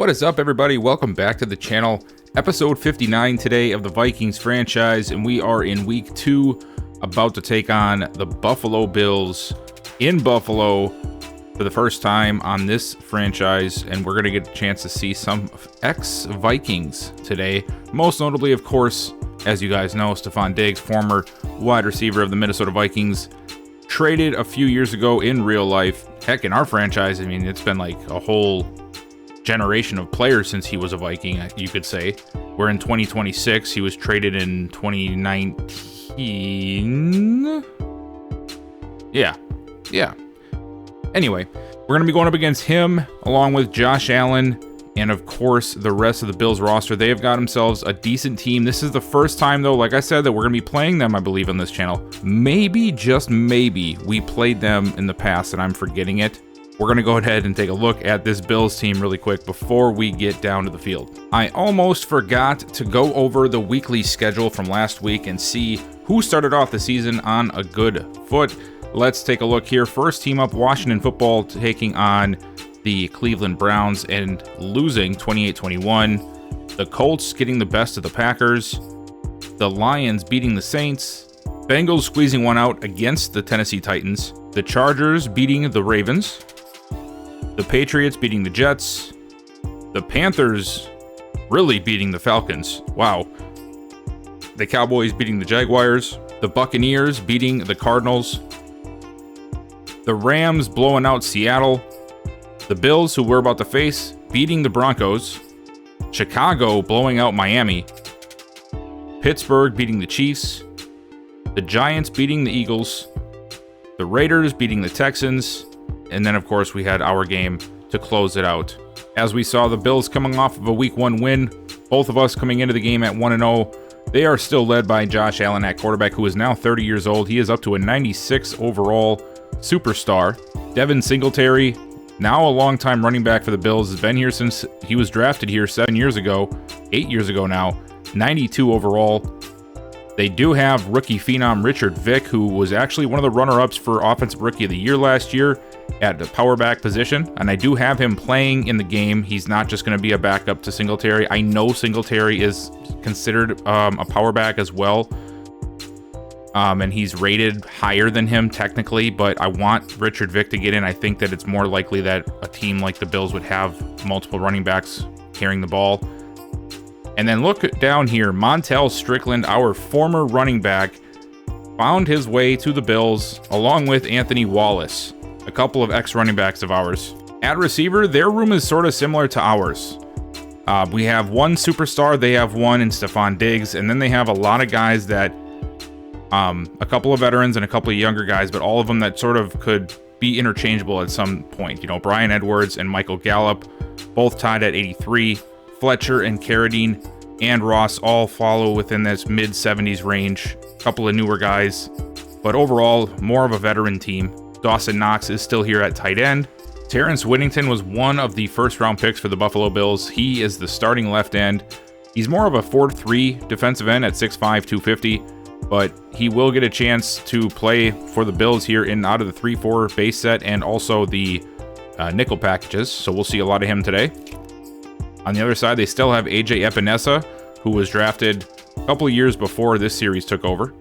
What is up, everybody? Welcome back to the channel. Episode 59 today of the Vikings franchise, and we are in week 2, about to take on the Buffalo Bills in Buffalo for the first time on this franchise, and we're going to get a chance to see some ex-Vikings today. Most notably, of course, as you guys know, Stefon Diggs, former wide receiver of the Minnesota Vikings, traded a few years ago in real life. Heck, in our franchise, I mean, it's been like a whole generation of players since he was a Viking, you could say. We're in 2026. He was traded in 2019. Yeah. Anyway, we're going to be going up against him along with Josh Allen and, of course, the rest of the Bills roster. They have got themselves a decent team. This is the first time, though, like I said, that we're going to be playing them, I believe, on this channel. Maybe, just maybe, we played them in the past and I'm forgetting it. We're going to go ahead and take a look at this Bills team really quick before we get down to the field. I almost forgot to go over the weekly schedule from last week and see who started off the season on a good foot. Let's take a look here. First team up, Washington Football taking on the Cleveland Browns and losing 28-21. The Colts getting the best of the Packers. The Lions beating the Saints. Bengals squeezing one out against the Tennessee Titans. The Chargers beating the Ravens. The Patriots beating the Jets. The Panthers really beating the Falcons. Wow. The Cowboys beating the Jaguars. The Buccaneers beating the Cardinals. The Rams blowing out Seattle. The Bills, who we're about to face, beating the Broncos. Chicago blowing out Miami. Pittsburgh beating the Chiefs. The Giants beating the Eagles. The Raiders beating the Texans. And then, of course, we had our game to close it out. As we saw, the Bills coming off of a Week 1 win, both of us coming into the game at 1-0. They are still led by Josh Allen at quarterback, who is now 30 years old. He is up to a 96 overall superstar. Devin Singletary, now a longtime running back for the Bills, has been here since he was drafted here 8 years ago now, 92 overall. They do have rookie phenom Richard Vick, who was actually one of the runner-ups for Offensive Rookie of the Year last year at the power back position, and I do have him playing in the game. He's not just going to be a backup to Singletary. I know Singletary is considered a power back as well, and he's rated higher than him technically, but I want Richard Vick to get in. I think that it's more likely that a team like the Bills would have multiple running backs carrying the ball. And then look down here, Montel Strickland, our former running back, found his way to the Bills along with Anthony Wallace, a couple of ex-running backs of ours. At receiver, their room is sort of similar to ours. We have one superstar, they have one in Stefon Diggs, and then they have a lot of guys that, a couple of veterans and a couple of younger guys, but all of them that sort of could be interchangeable at some point. You know, Brian Edwards and Michael Gallup, both tied at 83. Fletcher and Carradine and Ross all follow within this mid-70s range. A couple of newer guys, but overall, more of a veteran team. Dawson Knox is still here at tight end. Terrence Whittington was one of the first-round picks for the Buffalo Bills. He is the starting left end. He's more of a 4-3 defensive end at 6'5", 250, but he will get a chance to play for the Bills here in out of the 3-4 base set and also the nickel packages, so we'll see a lot of him today. On the other side, they still have AJ Epinesa, who was drafted a couple of years before this series took over.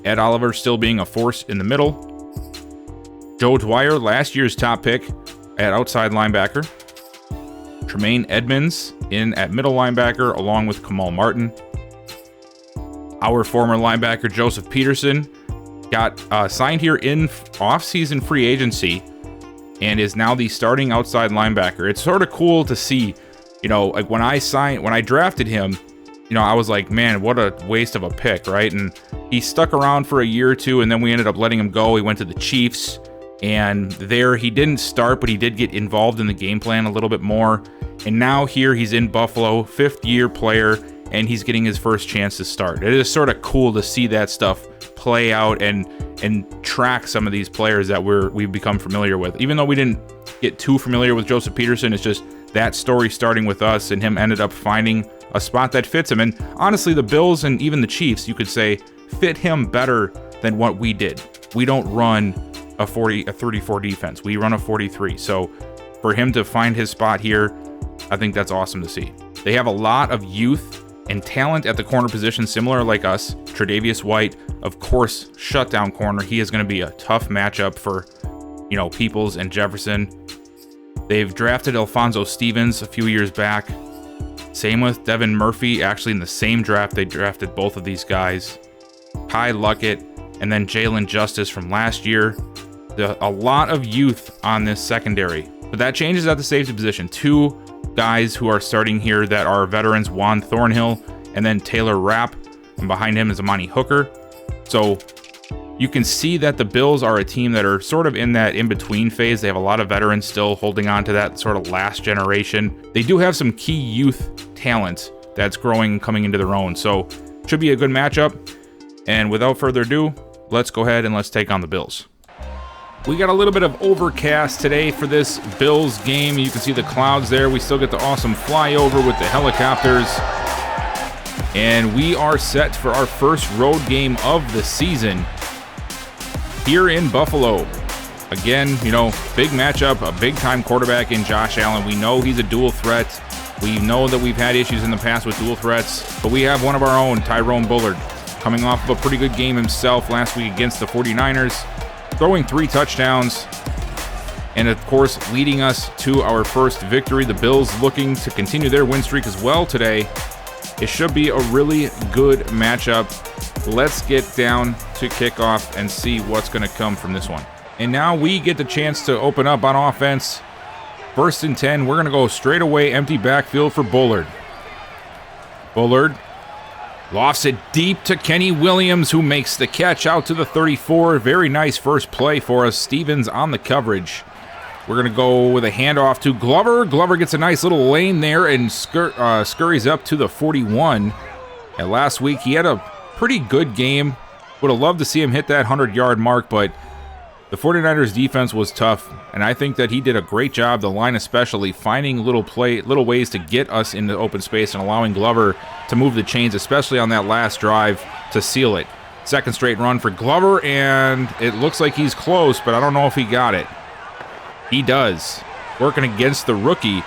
Ed Oliver still being a force in the middle. Joe Dwyer, last year's top pick at outside linebacker. Tremaine Edmonds in at middle linebacker, along with Kamal Martin. Our former linebacker, Joseph Peterson, got signed here in off-season free agency and is now the starting outside linebacker. It's sort of cool to see, you know, like when I drafted him, you know, I was like, man, what a waste of a pick, right? And he stuck around for a year or two, and then we ended up letting him go. He went to the Chiefs, and there he didn't start, but he did get involved in the game plan a little bit more. And now here he's in Buffalo, fifth-year player, and he's getting his first chance to start. It is sort of cool to see that stuff play out and track some of these players that we've become familiar with. Even though we didn't get too familiar with Joseph Peterson, it's just that story starting with us and him ended up finding a spot that fits him. And honestly, the Bills and even the Chiefs, you could say, fit him better than what we did. We don't run a 34 defense. We run a 43. So for him to find his spot here, I think that's awesome to see. They have a lot of youth and talent at the corner position, similar like us. Tre'Davious White, of course, shutdown corner. He is going to be a tough matchup for, you know, Peoples and Jefferson. They've drafted Alphonso Stevens a few years back. Same with Devin Murphy. Actually, in the same draft, they drafted both of these guys. Ty Luckett, and then Jalen Justice from last year. A lot of youth on this secondary. But that changes at the safety position. Two guys who are starting here that are veterans, Juan Thornhill and then Taylor Rapp. And behind him is Amani Hooker. So you can see that the Bills are a team that are sort of in that in-between phase. They have a lot of veterans still holding on to that sort of last generation. They do have some key youth talent that's growing and coming into their own. So should be a good matchup. And without further ado, let's go ahead and let's take on the Bills. We got a little bit of overcast today for this Bills game. You can see the clouds there. We still get the awesome flyover with the helicopters. And we are set for our first road game of the season here in Buffalo. Again, you know, big matchup, a big-time quarterback in Josh Allen. We know he's a dual threat. We know that we've had issues in the past with dual threats, but we have one of our own, Tyrone Bullard, coming off of a pretty good game himself last week against the 49ers, throwing 3 touchdowns, and of course, leading us to our first victory. The Bills looking to continue their win streak as well today. It should be a really good matchup. Let's get down to kickoff and see what's going to come from this one. And now we get the chance to open up on offense. 1st and 10, we're going to go straight away empty backfield for Bullard. Bullard lofts it deep to Kenny Williams, who makes the catch out to the 34. Very nice first play for us. Stevens on the coverage. We're going to go with a handoff to Glover. Glover gets a nice little lane there and scurries up to the 41. And last week, he had a pretty good game. Would have loved to see him hit that 100-yard mark, but the 49ers defense was tough, and I think that he did a great job, the line especially, finding little ways to get us into open space and allowing Glover to move the chains, especially on that last drive to seal it. Second straight run for Glover, and it looks like he's close, but I don't know if he got it. He does. Working against the rookie.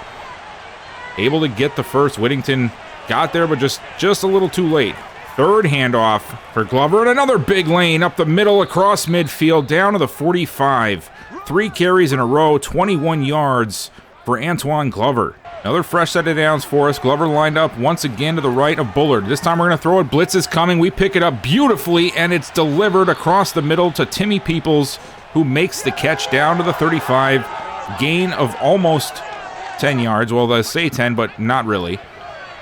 Able to get the first. Whittington got there, but just a little too late. Third handoff for Glover, and another big lane up the middle across midfield down to the 45. 3 carries in a row, 21 yards for Antoine Glover. Another fresh set of downs for us. Glover lined up once again to the right of Bullard. This time we're going to throw it. Blitz is coming. We pick it up beautifully, and it's delivered across the middle to Timmy Peoples, who makes the catch down to the 35. Gain of almost 10 yards. Well, they say 10, but not really.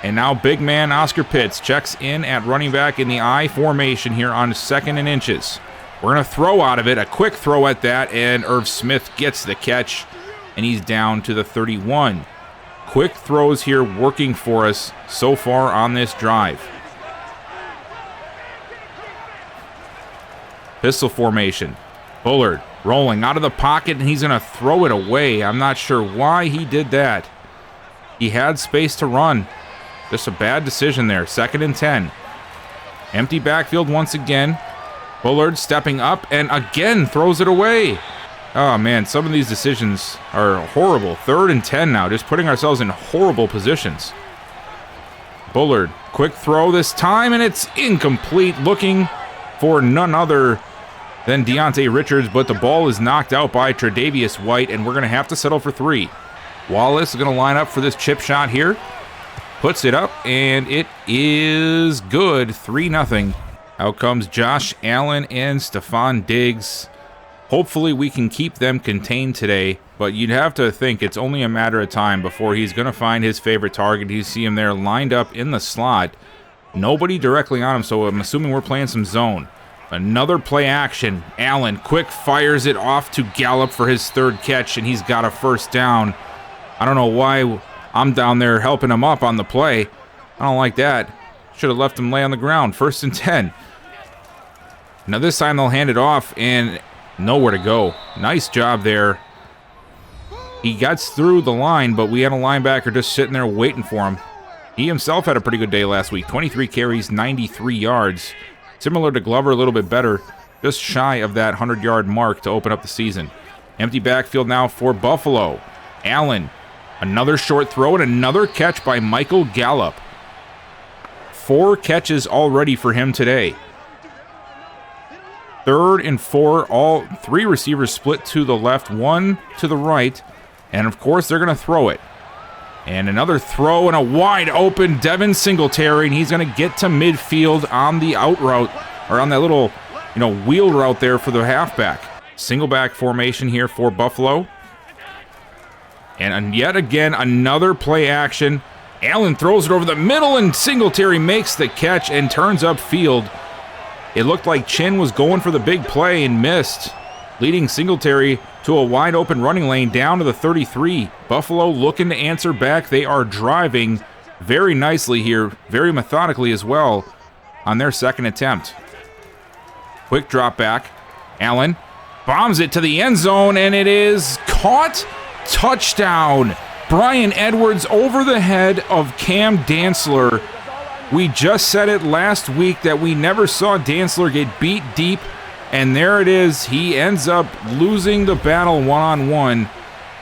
And now big man Oscar Pitts checks in at running back in the I formation here on 2nd and inches. We're going to throw out of it, a quick throw at that, and Irv Smith gets the catch, and he's down to the 31. Quick throws here working for us so far on this drive. Pistol formation. Bullard rolling out of the pocket, and he's going to throw it away. I'm not sure why he did that. He had space to run. Just a bad decision there. 2nd and 10. Empty backfield once again. Bullard stepping up and again throws it away. Oh man, some of these decisions are horrible. 3rd and 10 now, just putting ourselves in horrible positions. Bullard, quick throw this time, and it's incomplete. Looking for none other than Deontay Richards, but the ball is knocked out by Tre'Davious White, and we're going to have to settle for 3. Wallace is going to line up for this chip shot here. Puts it up, and it is good. 3-0. Out comes Josh Allen and Stephon Diggs. Hopefully we can keep them contained today, but you'd have to think it's only a matter of time before he's going to find his favorite target. You see him there lined up in the slot. Nobody directly on him, so I'm assuming we're playing some zone. Another play action. Allen quick fires it off to Gallup for his 3rd catch, and he's got a first down. I don't know why I'm down there helping him up on the play. I don't like that. Should have left him lay on the ground. 1st and 10. Now this time they'll hand it off, and nowhere to go. Nice job there. He gets through the line, but we had a linebacker just sitting there waiting for him. He himself had a pretty good day last week. 23 carries, 93 yards. Similar to Glover, a little bit better. Just shy of that 100-yard mark to open up the season. Empty backfield now for Buffalo. Allen, another short throw and another catch by Michael Gallup. 4 catches already for him today. 3rd and 4, all 3 receivers split to the left, 1 to the right, and of course they're going to throw it. And another throw and a wide open Devin Singletary, and he's going to get to midfield on the out route, or on that little, wheel route there for the halfback. Single back formation here for Buffalo. And yet again, another play action. Allen throws it over the middle, and Singletary makes the catch and turns upfield. It looked like Chin was going for the big play and missed, leading Singletary to a wide open running lane down to the 33. Buffalo looking to answer back. They are driving very nicely here, very methodically as well, on their second attempt. Quick drop back. Allen bombs it to the end zone, and it is caught. Touchdown. Brian Edwards over the head of Cam Dantzler. We just said it last week that we never saw Dantzler get beat deep, and there it is. He ends up losing the battle one-on-one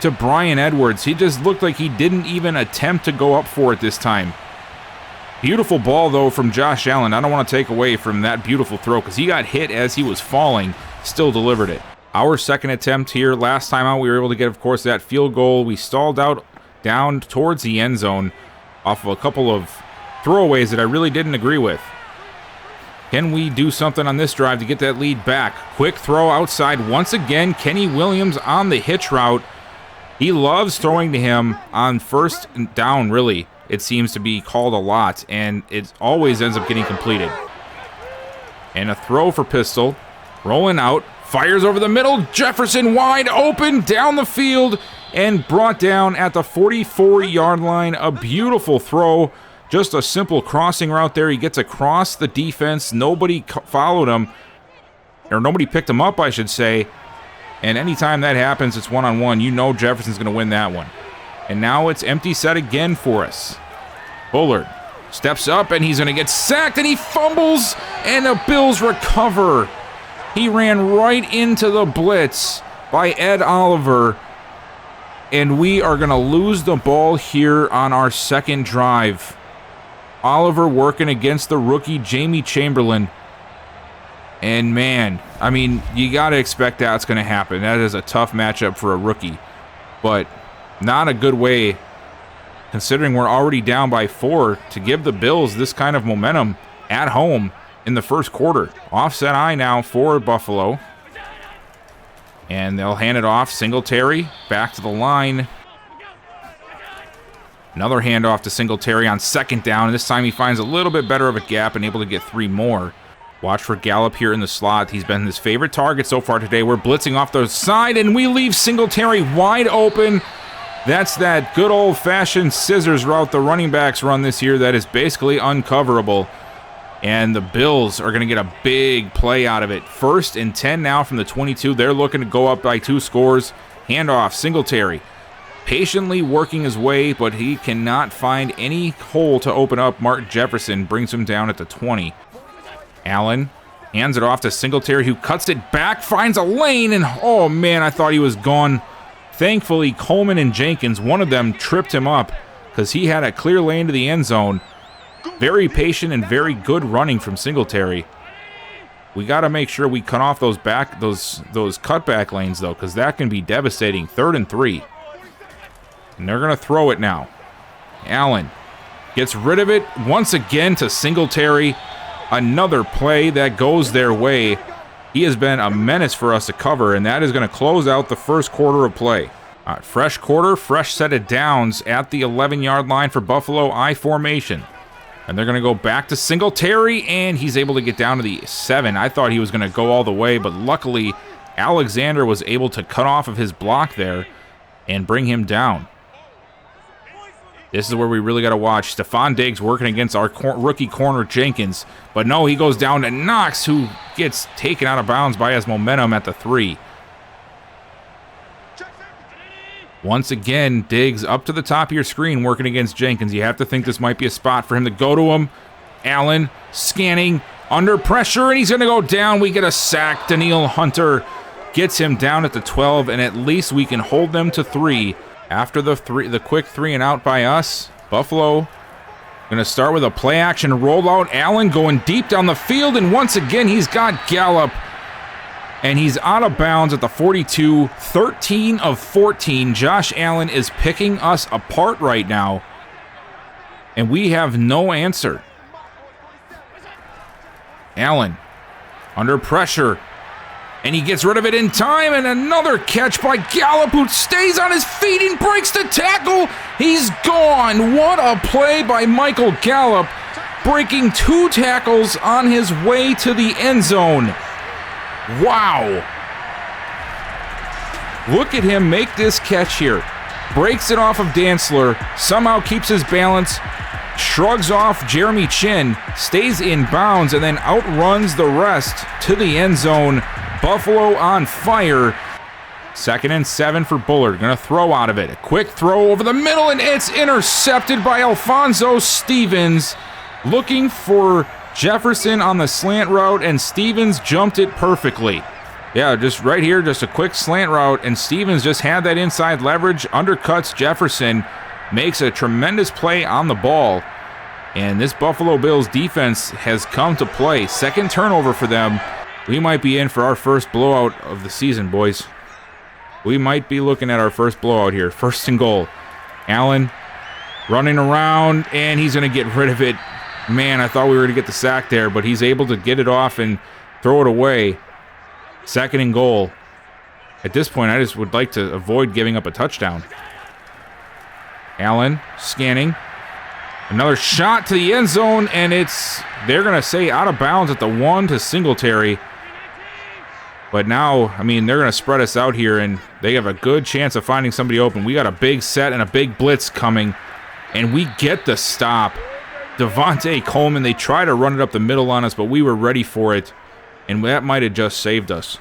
to Brian Edwards. He just looked like he didn't even attempt to go up for it this time. Beautiful ball, though, from Josh Allen. I don't want to take away from that beautiful throw because he got hit as he was falling, still delivered it. Our second attempt here. Last time out, we were able to get, of course, that field goal. We stalled out down towards the end zone off of a couple of throwaways that I really didn't agree with. Can we do something on this drive to get that lead back? Quick throw outside once again. Kenny Williams on the hitch route. He loves throwing to him on first down, really. It seems to be called a lot, and it always ends up getting completed. And a throw for Pistol. Rolling out. Fires over the middle. Jefferson wide open down the field and brought down at the 44-yard line. A beautiful throw. Just a simple crossing route there. He gets across the defense. Nobody followed him, or nobody picked him up, I should say. And anytime that happens, it's one-on-one. You know Jefferson's going to win that one. And now it's empty set again for us. Bullard steps up, and he's going to get sacked, and he fumbles, and the Bills recover. He ran right into the blitz by Ed Oliver, and we are going to lose the ball here on our second drive. Oliver working against the rookie Jamie Chamberlain. And man, I mean, you got to expect that's going to happen. That is a tough matchup for a rookie, but not a good way, considering we're already down by 4, to give the Bills this kind of momentum at home in the first quarter. Offset eye now for Buffalo. And they'll hand it off. Singletary back to the line. Another handoff to Singletary on second down. And this time he finds a little bit better of a gap and able to get 3 more. Watch for Gallup here in the slot. He's been his favorite target so far today. We're blitzing off the side, and we leave Singletary wide open. That's that good old-fashioned scissors route the running backs run this year that is basically uncoverable. And the Bills are going to get a big play out of it. 1st and 10 now from the 22. They're looking to go up by 2 scores. Handoff, Singletary. Patiently working his way, but he cannot find any hole to open up. Mark Jefferson brings him down at the 20. Allen hands it off to Singletary, who cuts it back, finds a lane, and oh man, I thought he was gone. Thankfully, Coleman and Jenkins, one of them tripped him up because he had a clear lane to the end zone. Very patient and very good running from Singletary. We got to make sure we cut off those cutback lanes, though, because that can be devastating. 3rd and 3. And they're going to throw it now. Allen gets rid of it once again to Singletary. Another play that goes their way. He has been a menace for us to cover, and that is going to close out the first quarter of play. All right, fresh quarter, fresh set of downs at the 11-yard line for Buffalo, I formation. And they're going to go back to Singletary, and he's able to get down to the 7. I thought he was going to go all the way, but luckily Alexander was able to cut off of his block there and bring him down. This is where we really got to watch. Stephon Diggs working against our rookie corner Jenkins. But no, he goes down to Knox, who gets taken out of bounds by his momentum at the 3. Once again, Diggs up to the top of your screen working against Jenkins. You have to think this might be a spot for him to go to him. Allen scanning, under pressure, and he's going to go down. We get a sack. Danielle Hunter gets him down at the 12, and at least we can hold them to 3 After the quick 3 and out by us, Buffalo going to start with a play action rollout. Allen going deep down the field, and once again he's got Gallup, and he's out of bounds at the 42. 13 of 14. Josh Allen is picking us apart right now, and we have no answer. Allen under pressure, and he gets rid of it in time, and another catch by Gallup, who stays on his feet and breaks the tackle. He's gone. What a play by Michael Gallup, breaking 2 tackles on his way to the end zone. Wow. Look at him make this catch here. Breaks it off of Dantzler, somehow keeps his balance, shrugs off Jeremy Chin, stays in bounds, and then outruns the rest to the end zone. Buffalo on fire. 2nd and 7 for Bullard. Gonna throw out of it. A quick throw over the middle, and it's intercepted by Alphonso Stevens. Looking for Jefferson on the slant route, and Stevens jumped it perfectly. Yeah, just right here, just a quick slant route, and Stevens just had that inside leverage, undercuts Jefferson, makes a tremendous play on the ball. And this Buffalo Bills defense has come to play. 2nd turnover for them. We might be in for our first blowout of the season, boys. We might be looking at our first blowout here. 1st and goal. Allen running around, and he's going to get rid of it. Man, I thought we were going to get the sack there, but he's able to get it off and throw it away. 2nd and goal. At this point, I just would like to avoid giving up a touchdown. Allen scanning. Another shot to the end zone, and they're going to say out of bounds at the 1 to Singletary. But now, I mean, they're going to spread us out here, and they have a good chance of finding somebody open. We got a big set and a big blitz coming, and we get the stop. Devontae Coleman, they try to run it up the middle on us, but we were ready for it, and that might have just saved us.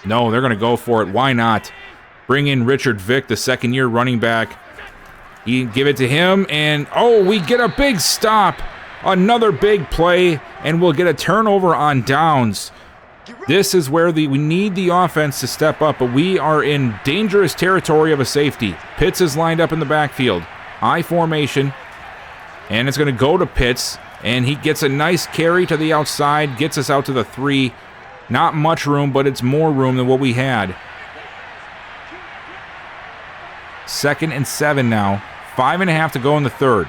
No, they're going to go for it. Why not? Bring in Richard Vick, the 2nd-year running back. You give it to him, and we get a big stop. Another big play, and we'll get a turnover on downs. This is where we need the offense to step up, but we are in dangerous territory of a safety. Pitts is lined up in the backfield. I formation, and it's going to go to Pitts, and he gets a nice carry to the outside, gets us out to the 3. Not much room, but it's more room than what we had. 2nd and 7 now. 5.5 to go in the 3rd.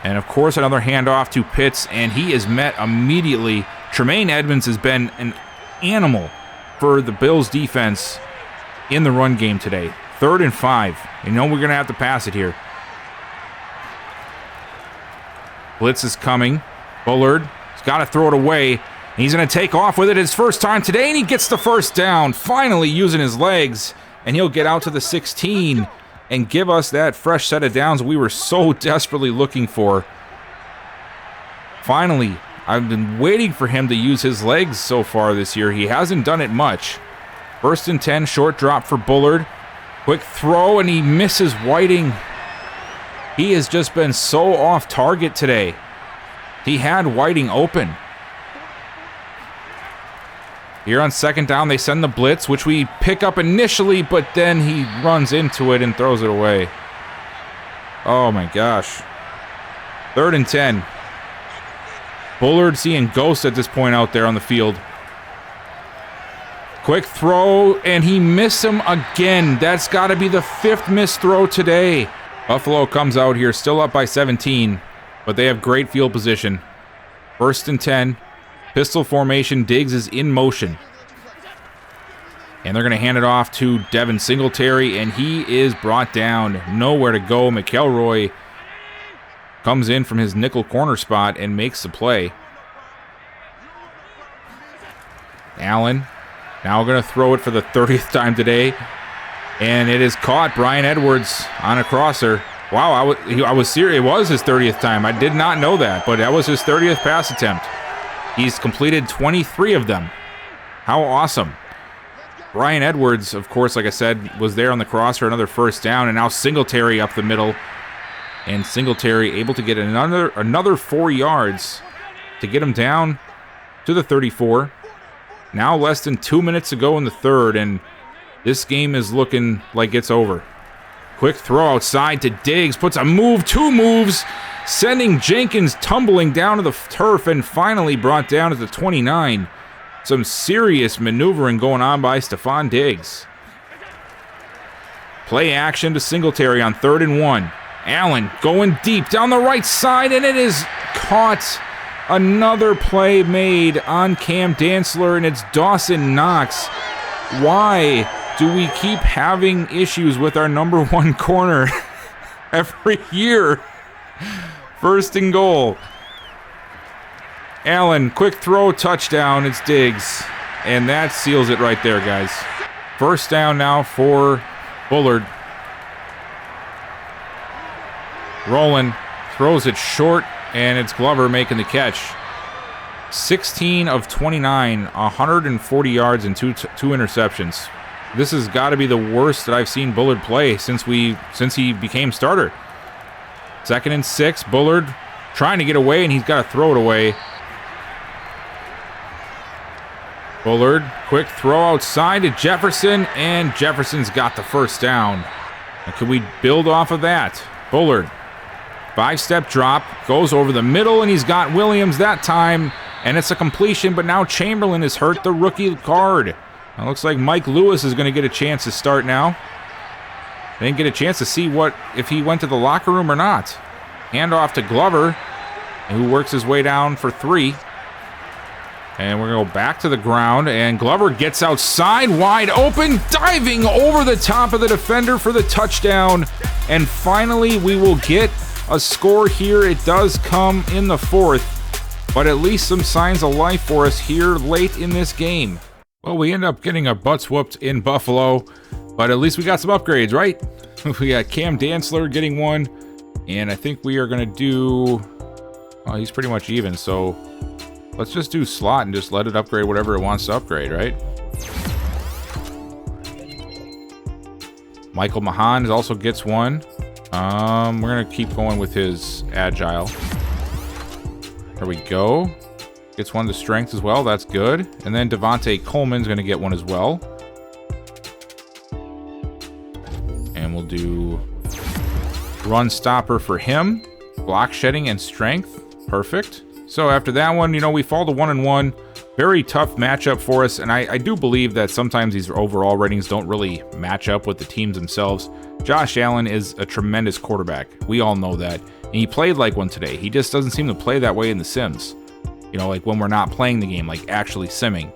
And of course, another handoff to Pitts, and he is met immediately. Tremaine Edmonds has been an animal for the Bills defense in the run game today. 3rd and 5. You know we're going to have to pass it here. Blitz is coming. Bullard has got to throw it away. He's going to take off with it his first time today, and he gets the first down, finally using his legs, and he'll get out to the 16 and give us that fresh set of downs we were so desperately looking for. Finally, I've been waiting for him to use his legs so far this year. He hasn't done it much. 1st and 10, short drop for Bullard. Quick throw, and he misses Whiting. He has just been so off target today. He had Whiting open. Here on 2nd down, they send the blitz, which we pick up initially, but then he runs into it and throws it away. Oh my gosh. 3rd and 10. Bullard seeing ghosts at this point out there on the field. Quick throw, and he missed him again. That's got to be the 5th missed throw today. Buffalo comes out here, still up by 17, but they have great field position. 1st and 10. Pistol formation. Diggs is in motion. And they're going to hand it off to Devin Singletary, and he is brought down. Nowhere to go. McElroy comes in from his nickel corner spot and makes the play. Allen now going to throw it for the 30th time today. And it is caught. Brian Edwards on a crosser. Wow, I was serious. It was his 30th time. I did not know that, but that was his 30th pass attempt. He's completed 23 of them. How awesome. Brian Edwards, of course, like I said, was there on the cross for another 1st down, and now Singletary up the middle. And Singletary able to get another 4 yards to get him down to the 34. Now less than 2 minutes to go in the 3rd, and This game is looking like it's over. Quick throw outside to Diggs, puts a move, 2 moves, sending Jenkins tumbling down to the turf and finally brought down at the 29. Some serious maneuvering going on by Stefon Diggs. Play action to Singletary on 3rd and 1. Allen going deep down the right side, and it is caught. Another play made on Cam Dantzler, and it's Dawson Knox. Why do we keep having issues with our number 1 corner every year? 1st and goal. Allen, quick throw, touchdown. It's Diggs. And that seals it right there, guys. 1st down now for Bullard. Rolling, throws it short, and it's Glover making the catch. 16 of 29, 140 yards and two interceptions. This has got to be the worst that I've seen Bullard play since he became starter. 2nd and 6, Bullard trying to get away, and he's got to throw it away. Bullard, quick throw outside to Jefferson, and Jefferson's got the 1st down. And can we build off of that? Bullard, 5-step drop, goes over the middle, and he's got Williams that time, and it's a completion, but now Chamberlain has hurt the rookie guard. It looks like Mike Lewis is going to get a chance to start now. I didn't get a chance to see if he went to the locker room or not. Hand off to Glover, who works his way down for 3. And we're going to go back to the ground, and Glover gets outside, wide open, diving over the top of the defender for the touchdown. And finally, we will get a score here. It does come in the 4th, but at least some signs of life for us here late in this game. Well, we end up getting our butts whooped in Buffalo, but at least we got some upgrades, right? We got Cam Dantzler getting 1, and I think we are going to do... Oh, he's pretty much even, so let's just do slot and just let it upgrade whatever it wants to upgrade, right? Michael Mahan also gets 1. We're going to keep going with his agile. There we go. Gets 1 to strength as well. That's good. And then Devontae Coleman's going to get 1 as well. And we'll do run stopper for him. Block shedding and strength. Perfect. So after that one, we fall to 1-1. Very tough matchup for us. And I do believe that sometimes these overall ratings don't really match up with the teams themselves. Josh Allen is a tremendous quarterback. We all know that. And he played like one today. He just doesn't seem to play that way in the sims. Like when we're not playing the game, like actually simming.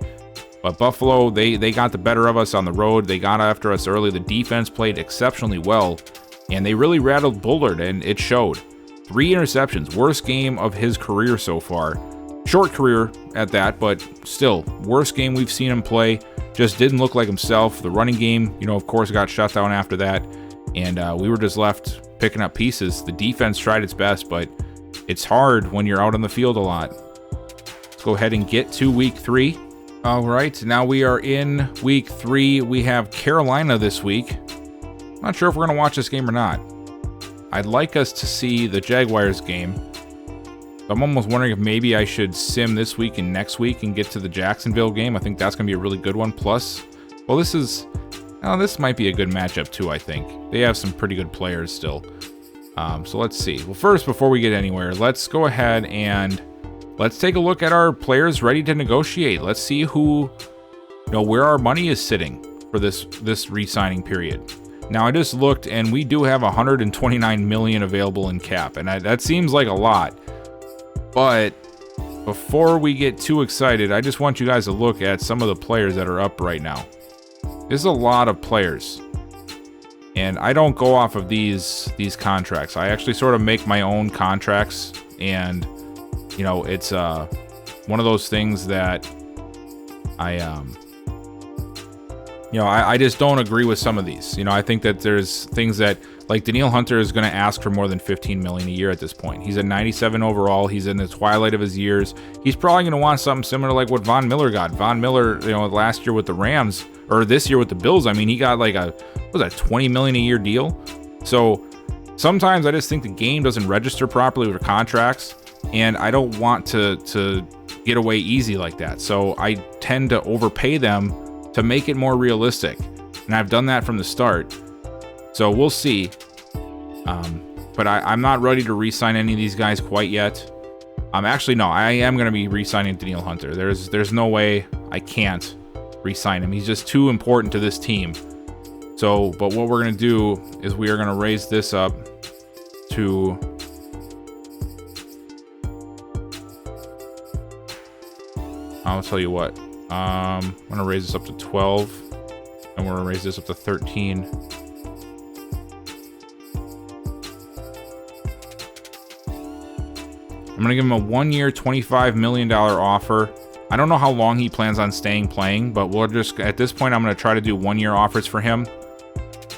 But Buffalo, they got the better of us on the road. They got after us early. The defense played exceptionally well. And they really rattled Bullard, and it showed. 3 interceptions. Worst game of his career so far. Short career at that, but still, worst game we've seen him play. Just didn't look like himself. The running game, of course, got shut down after that. And we were just left picking up pieces. The defense tried its best, but it's hard when you're out on the field a lot. Let's go ahead and get to week 3. All right, now we are in week 3. We have Carolina this week. Not sure if we're going to watch this game or not. I'd like us to see the Jaguars game. I'm almost wondering if maybe I should sim this week and next week and get to the Jacksonville game. I think that's going to be a really good one. Plus, well, this might be a good matchup too, I think. They have some pretty good players still. So let's see. Well, first, before we get anywhere, let's go ahead and let's take a look at our players ready to negotiate. Let's see who, where our money is sitting for this re-signing period. Now, I just looked, and we do have $129 million available in cap, and that seems like a lot. But before we get too excited, I just want you guys to look at some of the players that are up right now. There's a lot of players, and I don't go off of these contracts. I actually sort of make my own contracts, and it's one of those things that I just don't agree with some of these. I think that there's things that, like Danielle Hunter is going to ask for more than $15 million a year at this point. He's a 97 overall. He's in the twilight of his years. He's probably going to want something similar like what Von Miller got. Von Miller, last year with the Rams, or this year with the Bills, he got like a $20 million a year deal. So sometimes I just think the game doesn't register properly with contracts, and I don't want to get away easy like that. So I tend to overpay them to make it more realistic. and I've done that from the start. So we'll see. But I'm not ready to re-sign any of these guys quite yet. Actually, no, I am going to be re-signing Danielle Hunter. There's no way I can't re-sign him. He's just too important to this team. So, but what we're going to do is we are going to raise this up to... I'll tell you what. I'm going to raise this up to 12. And we're going to raise this up to 13. I'm going to give him a 1-year, $25 million offer. I don't know how long he plans on staying playing, but we'll just, at this point, I'm going to try to do 1-year offers for him.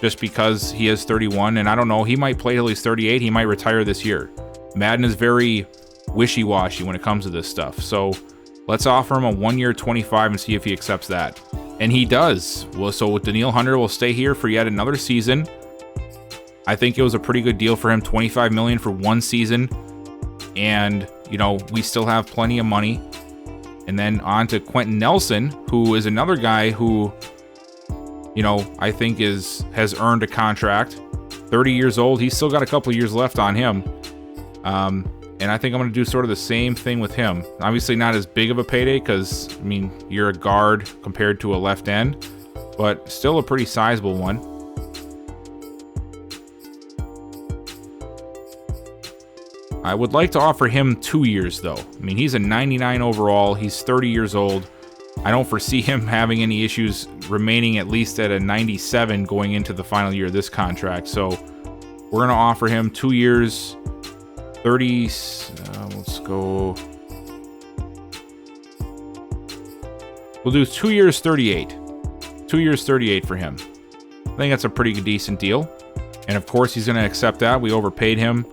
Just because he is 31, and I don't know, he might play till he's 38, he might retire this year. Madden is very wishy-washy when it comes to this stuff, so let's offer him a 1-year, 25 and see if he accepts that. And he does. Well, so Danielle Hunter will stay here for yet another season. I think it was a pretty good deal for him, $25 million for 1 season. And, you know, we still have plenty of money. And then on to Quentin Nelson, who is another guy who, you know, I think has earned a contract. 30 years old. He's still got a couple of years left on him. And I think I'm going to do sort of the same thing with him. Obviously not as big of a payday because, I mean, you're a guard compared to a left end. But still a pretty sizable one. I would like to offer him 2 years, though. I mean, he's a 99 overall. He's 30 years old. I don't foresee him having any issues remaining at least at a 97 going into the final year of this contract. So we're going to offer him 2 years, 30. Let's go. We'll do 2 years, 38. 2 years, 38 for him. I think that's a pretty decent deal. And of course, he's going to accept that. We overpaid him.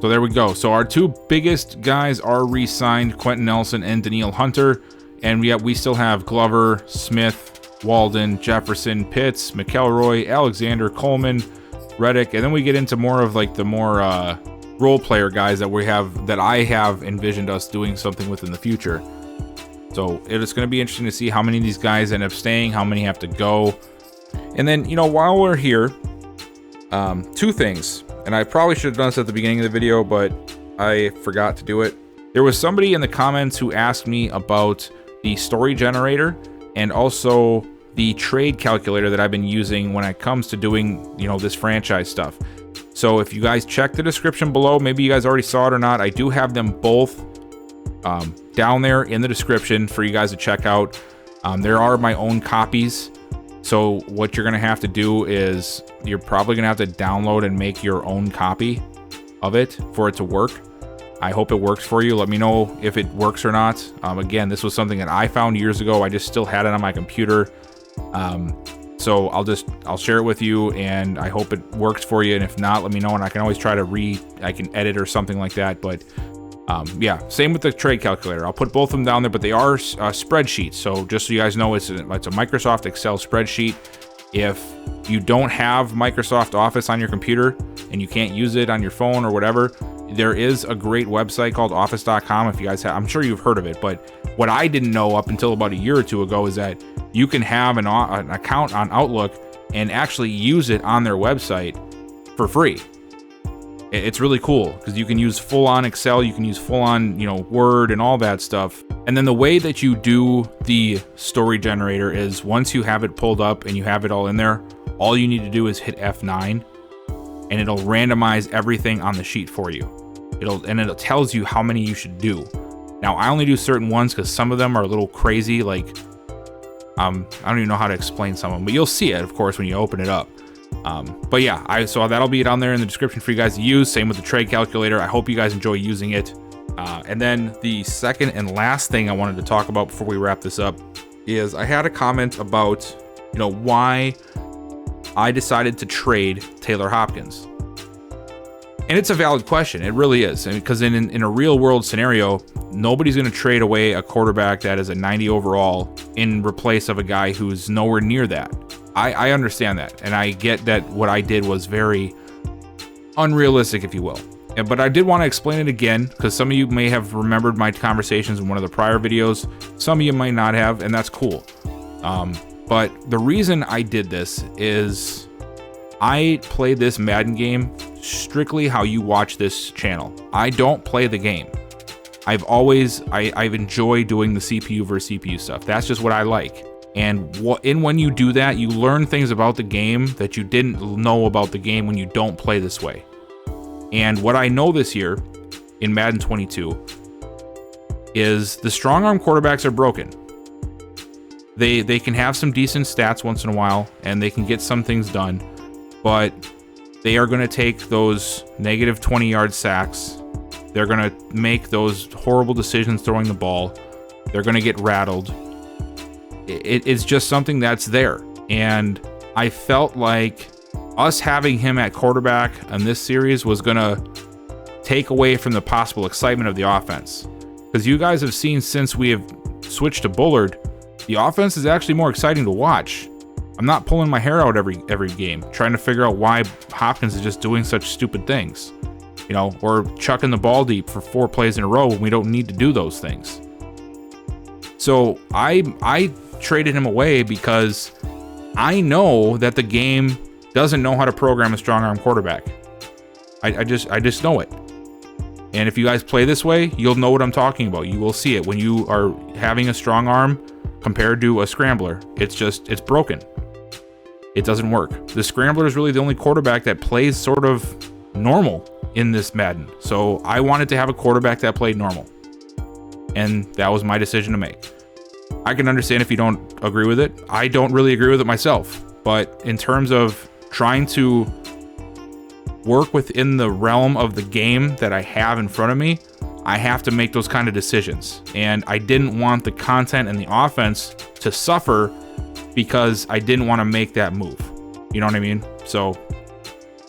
So there we go. So our 2 biggest guys are re-signed, Quentin Nelson and Danielle Hunter. And yet we still have Glover, Smith, Walden, Jefferson, Pitts, McElroy, Alexander, Coleman, Reddick. And then we get into more of like the more role player guys that I have envisioned us doing something with in the future. So it's going to be interesting to see how many of these guys end up staying, how many have to go. And then, you know, while we're here, 2 things. And I probably should have done this at the beginning of the video, but I forgot to do it. There was somebody in the comments who asked me about the story generator and also the trade calculator that I've been using when it comes to doing, you know, this franchise stuff. So if you guys check the description below, maybe you guys already saw it or not, I do have them both down there in the description for you guys to check out. There are my own copies. So what you're going to have to do is you're probably going to have to download and make your own copy of it for it to work. I hope it works for you. Let me know if it works or not. Again, this was something that I found years ago. I just still had it on my computer. So I'll share it with you and I hope it works for you. And if not, let me know and I can always try to I can edit or something like that. But yeah, same with the trade calculator. I'll put both of them down there, but they are spreadsheets. So just so you guys know, it's a Microsoft Excel spreadsheet. If you don't have Microsoft Office on your computer and you can't use it on your phone or whatever, there is a great website called office.com. If you guys have, I'm sure you've heard of it, but what I didn't know up until about a year or 2 ago is that you can have an account on Outlook and actually use it on their website for free. It's really cool because you can use full-on Excel, you can use full-on, you know, Word and all that stuff. And then the way that you do the story generator is once you have it pulled up and you have it all in there, all you need to do is hit F9 and it'll randomize everything on the sheet for you. It tells you how many you should do. Now, I only do certain ones because some of them are a little crazy, like I don't even know how to explain some of them, but you'll see it, of course, when you open it up. But yeah, so that'll be down there in the description for you guys to use. Same with the trade calculator. I hope you guys enjoy using it. And then the second and last thing I wanted to talk about before we wrap this up is I had a comment about, you know, why I decided to trade Taylor Hopkins. And it's a valid question. It really is. Because in a real world scenario, nobody's going to trade away a quarterback that is a 90 overall in replace of a guy who's nowhere near that. I understand that, and I get that what I did was very unrealistic, if you will. But I did want to explain it again, because some of you may have remembered my conversations in one of the prior videos. Some of you might not have, and that's cool. But the reason I did this is I play this Madden game strictly how you watch this channel. I don't play the game. I've enjoyed doing the CPU versus CPU stuff. That's just what I like. And when you do that, you learn things about the game that you didn't know about the game when you don't play this way. And what I know this year in Madden 22 is the strong arm quarterbacks are broken. They can have some decent stats once in a while, and they can get some things done, but they are going to take those negative 20-yard sacks. They're going to make those horrible decisions throwing the ball. They're going to get rattled. It's just something that's there. And I felt like us having him at quarterback in this series was going to take away from the possible excitement of the offense. Because you guys have seen since we have switched to Bullard, the offense is actually more exciting to watch. I'm not pulling my hair out every game, trying to figure out why Hopkins is just doing such stupid things. You know, or chucking the ball deep for 4 plays in a row when we don't need to do those things. So I traded him away because I know that the game doesn't know how to program a strong arm quarterback. I just know it. And if you guys play this way, you'll know what I'm talking about. You will see it when you are having a strong arm compared to a scrambler. It's broken. It doesn't work. The scrambler is really the only quarterback that plays sort of normal in this Madden. So I wanted to have a quarterback that played normal. And that was my decision to make. I can understand if you don't agree with it. I don't really agree with it myself. But in terms of trying to work within the realm of the game that I have in front of me, I have to make those kind of decisions. And I didn't want the content and the offense to suffer because I didn't want to make that move. You know what I mean? So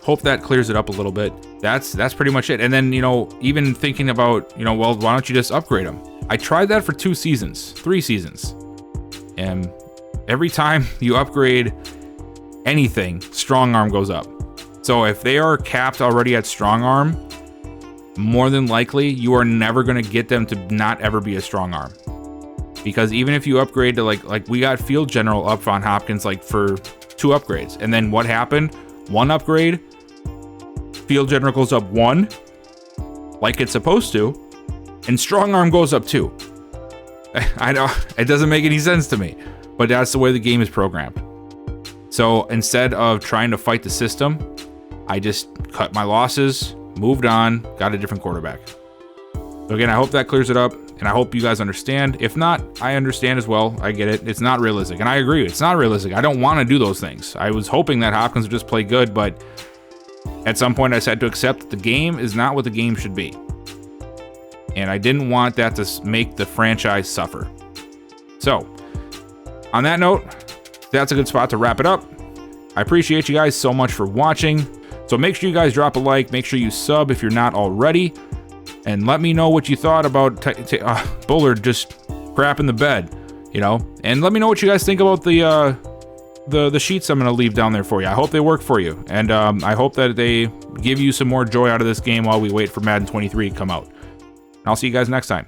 hope that clears it up a little bit. That's pretty much it. And then, you know, even thinking about, you know, well, why don't you just upgrade them? I tried that for 3 seasons. And every time you upgrade anything, strong arm goes up. So if they are capped already at strong arm, more than likely you are never going to get them to not ever be a strong arm. Because even if you upgrade to like we got field general up on Hopkins like for 2 upgrades. And then what happened? 1 upgrade, field general goes up 1, like it's supposed to, and strong arm goes up 2. I know it doesn't make any sense to me, but that's the way the game is programmed. So instead of trying to fight the system, I just cut my losses, moved on, got a different quarterback. So again, I hope that clears it up, and I hope you guys understand. If not, I understand as well. I get it. It's not realistic, and I agree. It's not realistic. I don't want to do those things. I was hoping that Hopkins would just play good, but at some point I had to accept that the game is not what the game should be. And I didn't want that to make the franchise suffer. So, on that note, that's a good spot to wrap it up. I appreciate you guys so much for watching. So make sure you guys drop a like, make sure you sub if you're not already, and let me know what you thought about Bullard just crapping the bed, you know? And let me know what you guys think about the sheets I'm going to leave down there for you. I hope they work for you, and I hope that they give you some more joy out of this game while we wait for Madden 23 to come out. And I'll see you guys next time.